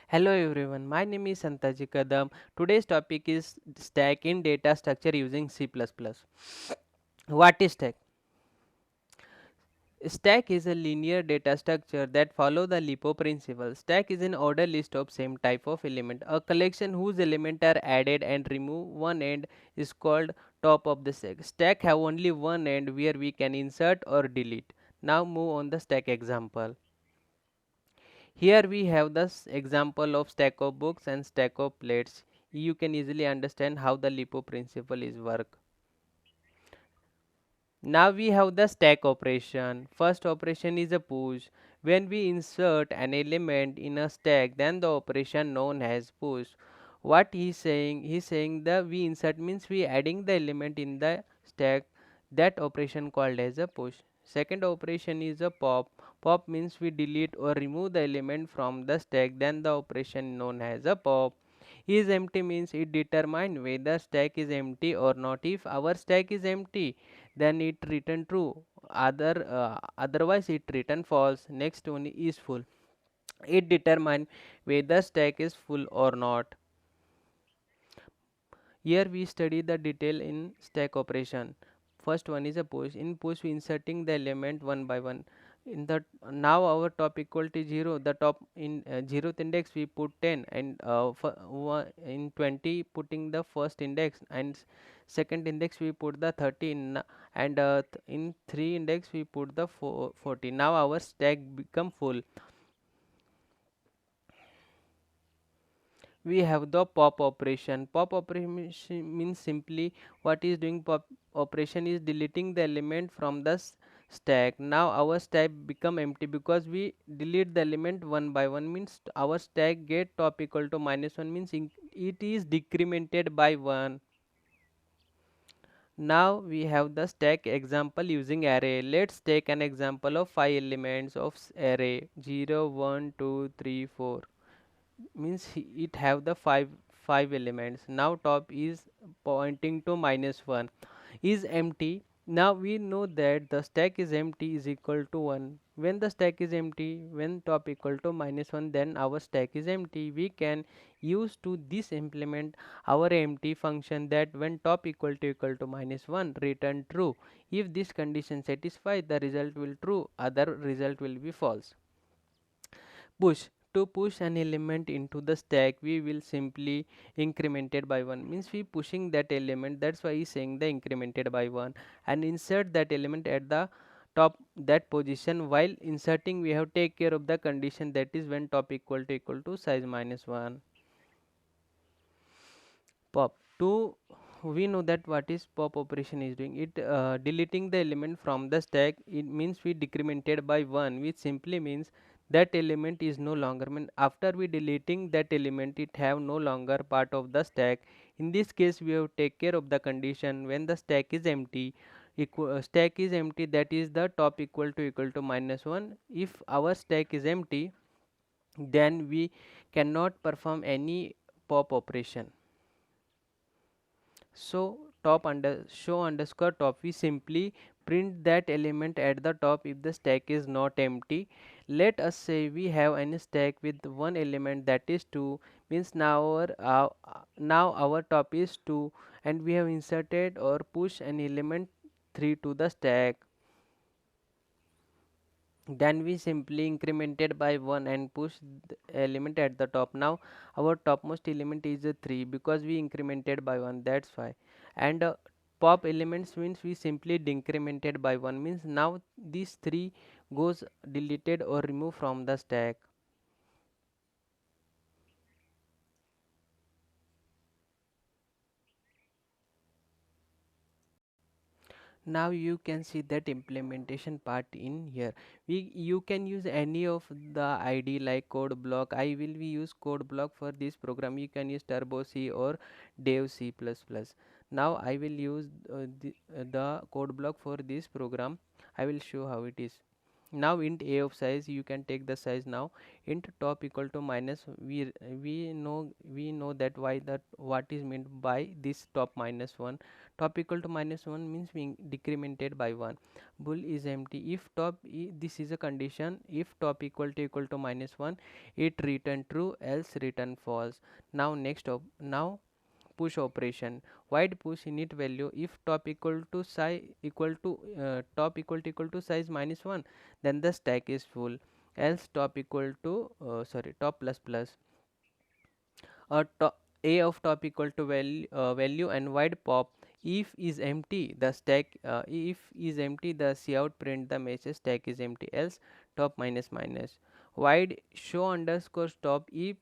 Hello everyone, my name is Santaji Kadam. Today's topic is stack in data structure using C++. What is stack? Stack is a linear data structure that follow the LIPO principle. Stack is an order list of same type of element. A collection whose elements are added and remove one end is called top of the stack. Stack have only one end where we can insert or delete. Now move on the stack example. Here we have the example of stack of books and stack of plates. You can easily understand how the LIPO principle is work. Now we have the stack operation. First operation is a push. When we insert an element in a stack, then the operation known as push. What he's saying the we insert means we adding the element in the stack. That operation called as a push. Second operation is a pop. Pop means we delete or remove the element from the stack, then the operation known as a pop. Is empty means it determine whether stack is empty or not. If our stack is empty, then it return true. Otherwise it return false. Next one is full. It determine whether stack is full or not. Here we study the detail in stack operation. First one is a push. In push we inserting the element one by one. In the now our top equal to 0. The top in 0th index we put 10, and in 20 putting the first index, and second index we put the 13, and in 3 index we put the 40. Now our stack become full. We have the pop operation. Pop operation means simply what is doing. Pop operation is deleting the element from the stack. Now our stack become empty because we delete the element one by one, means our stack get top equal to -1 means it is decremented by 1. Now we have the stack example using array. Let's take an example of 5 elements of array 0 1 2 3 4. Means it have the five elements. Now top is pointing to -1 is empty. Now we know that the stack is empty is equal to 1. When the stack is empty, when top equal to -1, then our stack is empty. We can use to this implement our empty function, that when top equal to -1 return true. If this condition satisfies, the result will true, other result will be false. Push. To push an element into the stack, we will simply incremented by 1, means we pushing that element. That's why he's saying the incremented by 1, and insert that element at the top that position. While inserting, we have take care of the condition, that is when top equal to size -1. Pop. To we know that what is pop operation is doing. It deleting the element from the stack. It means we decremented by 1, which simply means that element is no longer, mean after we deleting that element, it have no longer part of the stack. In this case we have take care of the condition when the stack is empty. Stack is empty, that is the top equal to -1. If our stack is empty, then we cannot perform any pop operation. So top under show underscore top, we simply print that element at the top if the stack is not empty. Let us say we have any stack with one element, that is 2, means now our top is 2, and we have inserted or push an element 3 to the stack. Then we simply incremented by 1 and push the element at the top. Now our topmost element is a 3 because we incremented by 1, that's why. And pop elements means we simply decremented by 1, means now these 3 goes deleted or removed from the stack. Now you can see that implementation part in here. You can use any of the id like code block. I will be use code block for this program. You can use turbo c or dev c++. Now I will use the code block for this program. I will show how it is. Now int a of size, you can take the size. Now int top equal to minus, we know that why that what is meant by this top minus 1. Top equal to minus 1 means being decremented by 1. Bool is empty if this is a condition. If top equal to minus 1, it return true, else return false. Now next now push operation. Void push init value. If top equal to size minus 1, then the stack is full. Else top equal to top plus plus, top a of top equal to value and void pop. If is empty, the stack if is empty, the cout print the message stack is empty. Else top minus minus. Void show underscore top. If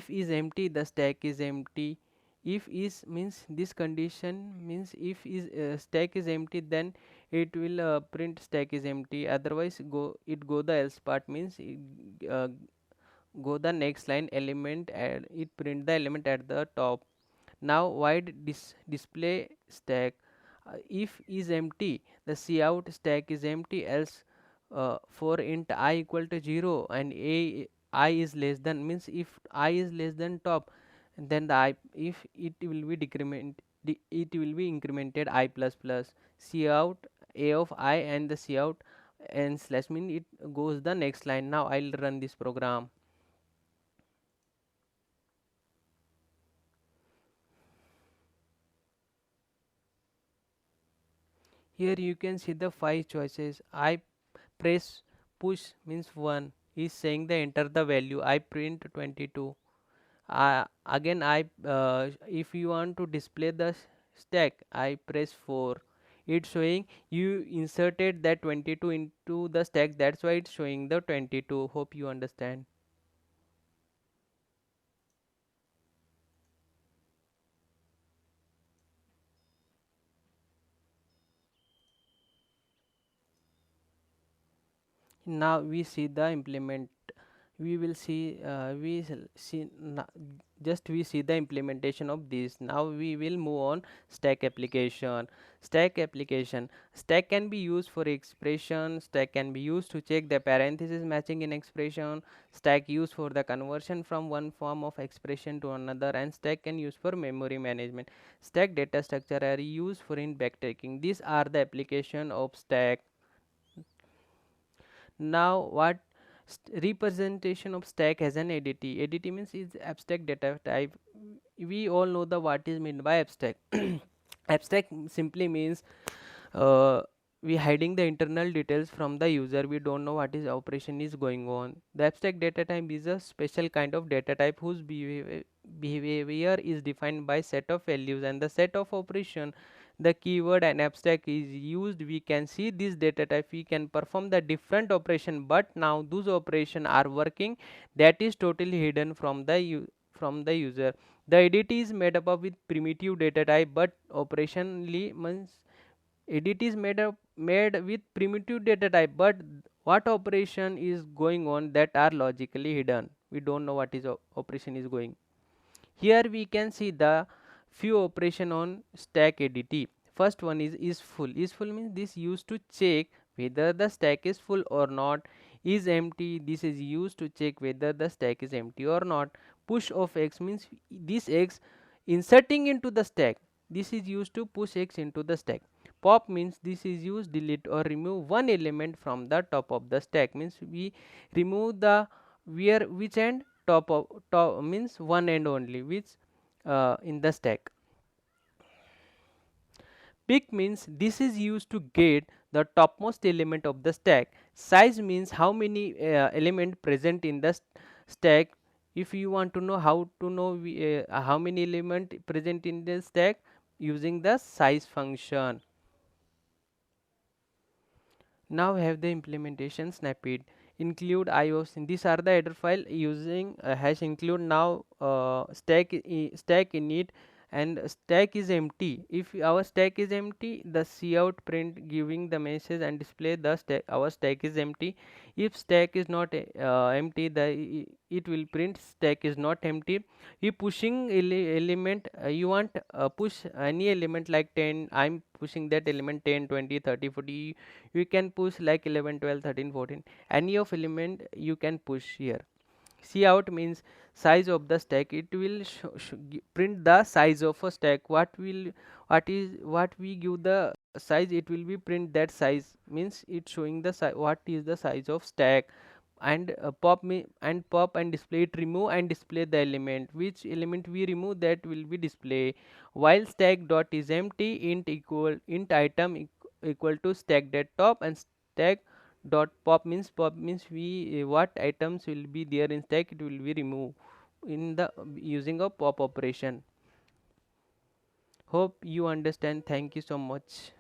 is empty, the stack is empty. If is means this condition means if is stack is empty, then it will print stack is empty. Otherwise go the else part, means go the next line element, and it print the element at the top. Now void display stack. If is empty, the cout stack is empty. Else for int I equal to 0 and I is less than, means if I is less than top, then the I, if it will be it will be incremented I plus plus. Cout a of I and the cout and slash, mean it goes the next line. Now I'll run this program. Here you can see the 5 choices. I press push means 1 is saying the enter the value. I print 22. Again if you want to display the stack, I press 4. It's showing you inserted that 22 into the stack, that's why it's showing the 22. Hope you understand. Now we see the implement. We will see just we see the implementation of this. Now we will move on stack application. Stack can be used for expression. Stack can be used to check the parenthesis matching in expression. Stack used for the conversion from one form of expression to another, and stack can use for memory management. Stack data structure are used for in backtracking. These are the application of stack. Now what representation of stack as an ADT? ADT means is abstract data type. We all know the what is meant by abstract. Abstract simply means uh, we hiding the internal details from the user. We don't know what is operation is going on. The abstract data type is a special kind of data type whose behavior is defined by set of values and the set of operation. The keyword and abstract is used, we can see this data type, we can perform the different operation, but now those operation are working, that is totally hidden from the user. The ADT is made up of with primitive data type, but operationally means ADT is made with primitive data type, but what operation is going on that are logically hidden. We don't know what is operation is going. Here we can see the few operation on stack ADT. First one is full. Is full means this used to check whether the stack is full or not. Is empty, this is used to check whether the stack is empty or not. Push of x means this x inserting into the stack. This is used to push x into the stack. Pop means this is used delete or remove one element from the top of the stack, means we remove the where which end, top means one end only, which in the stack. Pick means this is used to get the topmost element of the stack. Size means how many element present in the stack. If you want to know how to know how many element present in the stack, using the size function. Now we have the implementation snippet. Include ios, these are the header file using hash include. Now stack init and stack is empty. If our stack is empty, the cout print giving the message and display the stack, our stack is empty. If stack is not empty, it will print stack is not empty. If pushing element, you want push any element like 10, I'm pushing that element 10, 20, 30, 40. You can push like 11, 12, 13, 14, any of element you can push here. Cout means size of the stack. It will print the size of a stack. What we give the size, it will be print that size, means it showing the what is the size of stack. And pop and display, it remove and display the element, which element we remove, that will be display. While stack dot is empty, int item equal to stack dot top, and stack dot pop means we what items will be there in stack, it will be removed in the using a pop operation. Hope you understand. Thank you so much.